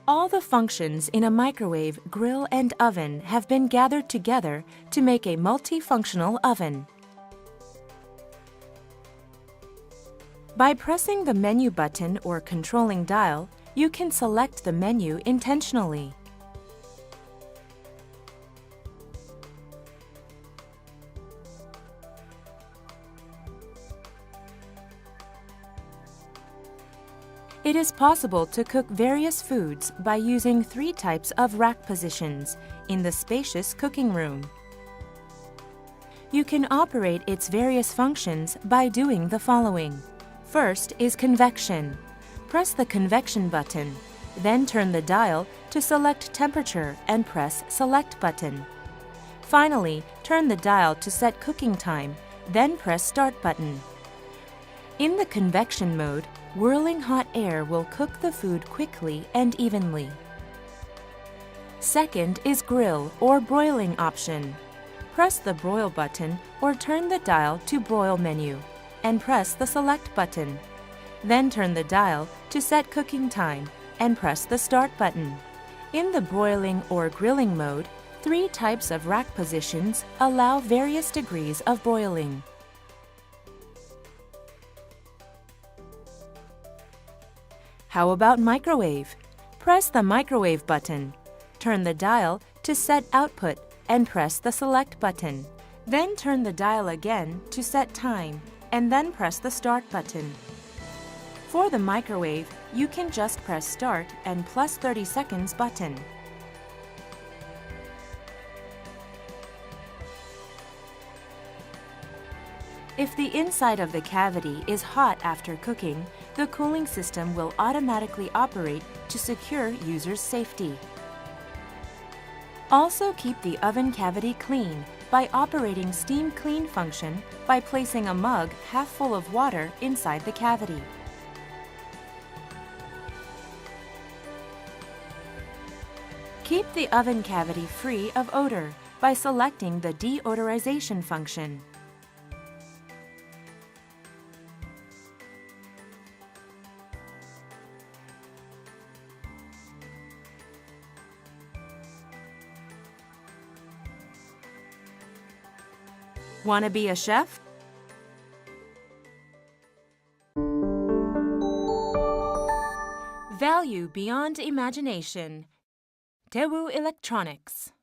All the functions in a microwave, grill, and oven have been gathered together to make a multifunctional oven. By pressing the menu button or controlling dial, you can select the menu intentionally. It is possible to cook various foods by using 3 types of rack positions in the spacious cooking room. You can operate its various functions by doing the following. First is convection. Press the convection button, then turn the dial to select temperature and press Select button. Finally, turn the dial to set cooking time, then press Start button. In the convection mode, whirling hot air will cook the food quickly and evenly. Second is grill or broiling option. Press the broil button or turn the dial to broil menu and press the Select button. Then turn the dial to set cooking time and press the Start button. In the broiling or grilling mode, 3 types of rack positions allow various degrees of broiling. How about microwave? Press the microwave button. Turn the dial to set output and press the Select button. Then turn the dial again to set time and then press the Start button. For the microwave, you can just press Start and plus 30 seconds button. If the inside of the cavity is hot after cooking, the cooling system will automatically operate to secure users' safety. Also keep the oven cavity clean by operating Steam Clean function by placing a mug half full of water inside the cavity. Keep the oven cavity free of odor by selecting the deodorization function. Want to be a chef? Value beyond imagination. Daewoo Electronics.